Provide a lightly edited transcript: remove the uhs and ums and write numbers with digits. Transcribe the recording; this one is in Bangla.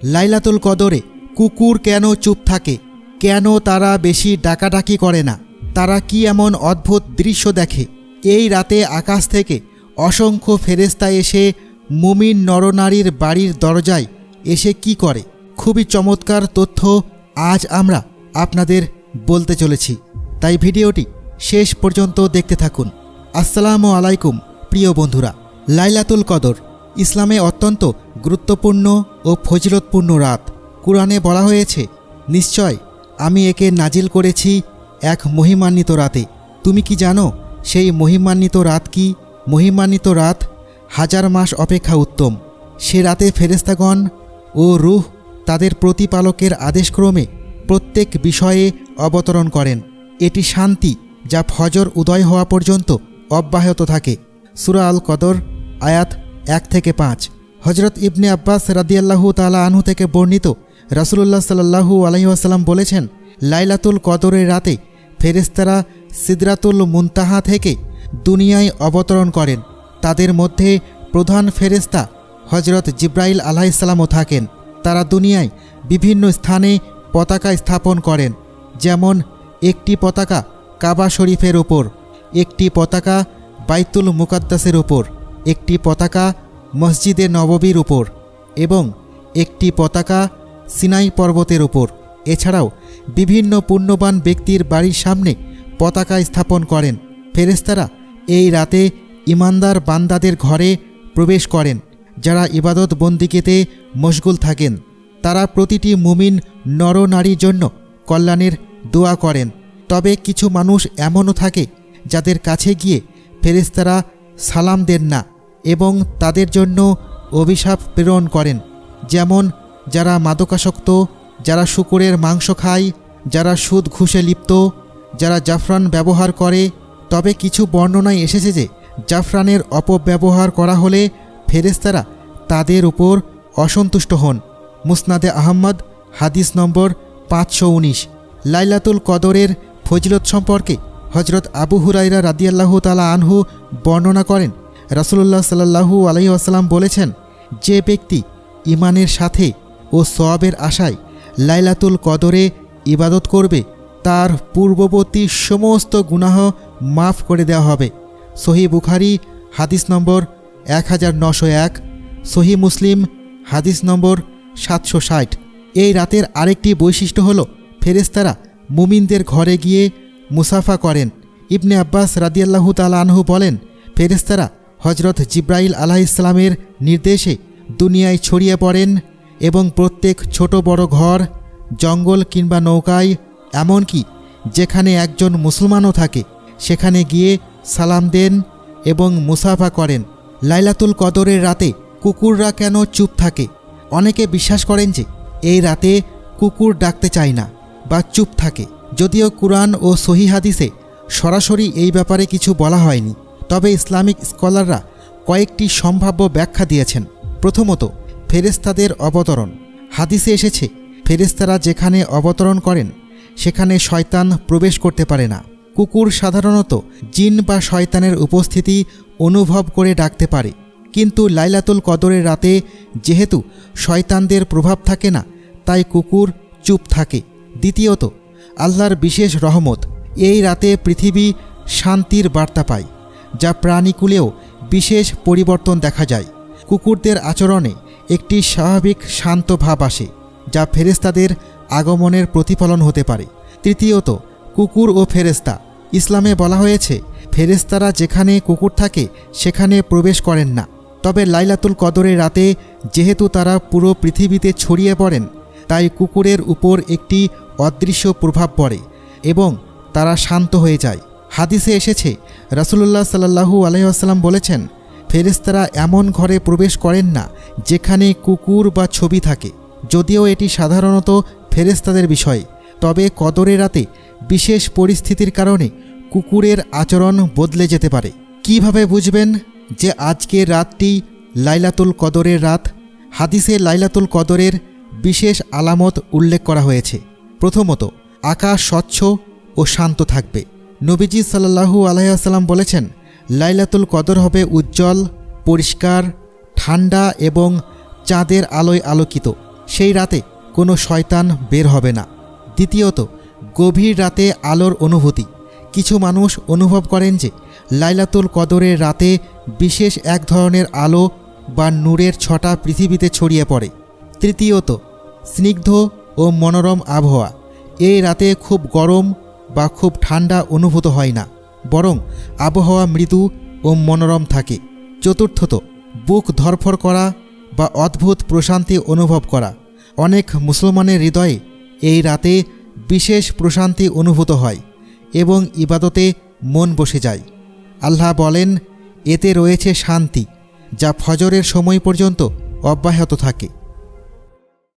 লাইলাতুল কদরে কুকুর কেন চুপ থাকে? কেন তারা বেশি ডাকাডাকি করে না? তারা কি এমন অদ্ভুত দৃশ্য দেখে? এই রাতে আকাশ থেকে অসংখ্য ফেরেশতা এসে মুমিন নরনারীর বাড়ির দরজায় এসে কি করে? খুবই চমৎকার তথ্য আজ আমরা আপনাদের বলতে চলেছি, তাই ভিডিওটি শেষ পর্যন্ত দেখতে থাকুন। আসসালামু আলাইকুম প্রিয় বন্ধুরা। লাইলাতুল কদর ইসলামে অত্যন্ত গুরুত্বপূর্ণ ও ফজিলতপূর্ণ রাত। কুরআনে বলা হয়েছে, নিশ্চয় আমি একে নাজিল করেছি এক মহিমান্বিত রাতে। তুমি কি জানো সেই মহিমান্বিত রাত কি? মহিমান্বিত রাত হাজার মাস অপেক্ষা উত্তম। সে রাতে ফেরেশতাগণ ও রূহ তাদের প্রতিপালকের আদেশক্রমে প্রত্যেক বিষয়ে অবতরণ করেন। এটি শান্তি যা ফজর উদয় হওয়া পর্যন্ত অব্যাহত থাকে। সূরা আল কদর আয়াত 1-5। হযরত ইবনে আব্বাস রাদিয়াল্লাহু তাআলা আনহু থেকে বর্ণিত, রাসূলুল্লাহ সাল্লাল্লাহু আলাইহি ওয়াসাল্লাম বলেছেন, লাইলাতুল কদরের রাতে ফেরেশতারা সিদরাতুল মুনতাহা থেকে দুনিয়ায় অবতরণ করেন। তাদের মধ্যে প্রধান ফেরেশতা হযরত জিবরাইল আলাইহিস সালামও থাকেন। তারা দুনিয়ায় বিভিন্ন স্থানে পতাকা স্থাপন করেন, যেমন একটি পতাকা কাবা শরীফের ওপর, একটি পতাকা বাইতুল মুকাদ্দাসের ওপর, একটি পতাকা মসজিদে নববীর উপর এবং একটি পতাকা সিনাই পর্বতের উপর। এছাড়াও বিভিন্ন পুণ্যবান ব্যক্তির বাড়ির সামনে পতাকা স্থাপন করেন। ফেরেশতারা এই রাতে ঈমানদার বান্দাদের ঘরে প্রবেশ করেন, যারা ইবাদত বন্দিগিতে মশগুল থাকেন। তারা প্রতিটি মুমিন নরনারীর জন্য কল্যাণের দোয়া করেন। তবে কিছু মানুষ এমনও থাকে যাদের কাছে গিয়ে ফেরেশতারা সালাম দেন না এবং তাদের জন্য অভিশাপ প্রেরণ করেন, যেমন যারা মাদকাসক্ত, যারা শূকরের মাংস খায়, যারা সুদ ঘুষে লিপ্ত, যারা জাফরান ব্যবহার করে। তবে কিছু বর্ণনায় এসেছে যে জাফরানের অপব্যবহার করা হলে ফেরেশতারা তাদের উপর অসন্তুষ্ট হন। মুসনাদে আহমদ হাদিস নম্বর 519। লাইলাতুল কদরের ফজিলত সম্পর্কে হযরত আবু হুরায়রা রাদিয়াল্লাহু তাআলা আনহু বর্ণনা করেন, রাসূলুল্লাহ সাল্লাল্লাহু আলাইহি ওয়াসাল্লাম বলেছেন, যে ব্যক্তি ঈমানের সাথে ও সওয়াবের আশায় লাইলাতুল কদরে ইবাদত করবে, তার পূর্ববর্তী সমস্ত গুনাহ মাফ করে দেওয়া হবে। সহিহ বুখারী হাদিস নম্বর 1901, সহিহ মুসলিম হাদিস নম্বর 760। এই রাতের আরেকটি বৈশিষ্ট্য হল ফেরেশতারা মুমিনদের ঘরে গিয়ে মুসাফা করেন। ইবনে আব্বাস রাদিয়াল্লাহু তাআলা আনহু বলেন, ফেরেশতারা হযরত জিবরাইল আলাইহিস সালামের নির্দেশে দুনিয়ায় ছড়িয়ে পড়েন এবং প্রত্যেক ছোট বড় ঘর, জঙ্গল কিংবা নৌকায়, এমনকি যেখানে একজন মুসলমানও থাকে, সেখানে গিয়ে সালাম দেন এবং মুসাফা করেন। লাইলাতুল কদরের রাতে কুকুররা কেন চুপ থাকে? অনেকে বিশ্বাস করেন যে এই রাতে কুকুর ডাকতে চায় না বা চুপ থাকে। যদিও কুরআন ও সহিহ হাদিসে সরাসরি এই ব্যাপারে কিছু বলা হয়নি, তবে ইসলামিক স্কলাররা কয়েকটি সম্ভাব্য ব্যাখ্যা দিয়েছেন। প্রথমত, ফেরেশতাদের অবতরণ। হাদিসে এসেছে, ফেরেশতারা যেখানে অবতরণ করেন সেখানে শয়তান প্রবেশ করতে পারে না। কুকুর সাধারণত জিন বা শয়তানের উপস্থিতি অনুভব করে ডাকতে পারে, কিন্তু লাইলাতুল কদরের রাতে যেহেতু শয়তানদের প্রভাব থাকে না, তাই কুকুর চুপ থাকে। দ্বিতীয়ত, আল্লাহর বিশেষ রহমত। এই রাতে পৃথিবী শান্তির বার্তা পায়, যা প্রাণীকুলেও বিশেষ পরিবর্তন দেখা যায়। কুকুরদের আচরণে একটি স্বাভাবিক শান্ত ভাব আসে, যা ফেরেশতাদের আগমনের প্রতিফলন হতে পারে। তৃতীয়ত, কুকুর ও ফেরেশতা। ইসলামে বলা হয়েছে, ফেরেশতারা যেখানে কুকুর থাকে সেখানে প্রবেশ করেন না। তবে লাইলাতুল কদরের রাতে যেহেতু তারা পুরো পৃথিবীতে ছড়িয়ে পড়েন, তাই কুকুরের উপর একটি অদৃশ্য প্রভাব পড়ে এবং তারা শান্ত হয়ে যায়। হাদিসে এসেছে, রাসূলুল্লাহ সাল্লাল্লাহু আলাইহি ওয়াসাল্লাম বলেছেন, ফেরেশতারা এমন ঘরে প্রবেশ করেন না যেখানে কুকুর বা ছবি থাকে। যদিও এটি সাধারণত ফেরেশতাদের বিষয়, তবে কদরের রাতে বিশেষ পরিস্থিতির কারণে কুকুরের আচরণ বদলে যেতে পারে। কিভাবে বুঝবেন যে আজকের রাতটি লাইলাতুল কদরের রাত? হাদিসে লাইলাতুল কদরের বিশেষ আলামত উল্লেখ করা হয়েছে। প্রথমত, আকাশ স্বচ্ছ ও শান্ত থাকবে। নবীজি সাল্লাল্লাহু আলাইহি ওয়াসাল্লাম বলেছেন, লাইলাতুল কদর হবে উজ্জ্বল, পরিষ্কার, ঠান্ডা এবং চাঁদের আলোয় আলোকিত। সেই রাতে কোনো শয়তান বের হবে না। দ্বিতীয়ত, গভীর রাতে আলোর অনুভূতি। কিছু মানুষ অনুভব করেন যে লাইলাতুল কদরের রাতে বিশেষ এক ধরনের আলো বা নূরের ছটা পৃথিবীতে ছড়িয়ে পড়ে। তৃতীয়ত, স্নিগ্ধ ও মনোরম আবহাওয়া। এই রাতে খুব গরম বা খুব ঠান্ডা অনুভূত হয় না, বরং আবহাওয়া মৃদু ও মনোরম থাকে। চতুর্থত, বুক ধরফর করা বা অদ্ভুত প্রশান্তি অনুভব করা। অনেক মুসলমানের হৃদয়ে এই রাতে বিশেষ প্রশান্তি অনুভূত হয় এবং ইবাদতে মন বসে যায়। আল্লাহ বলেন, এতে রয়েছে শান্তি যা ফজরের সময় পর্যন্ত অব্যাহত থাকে।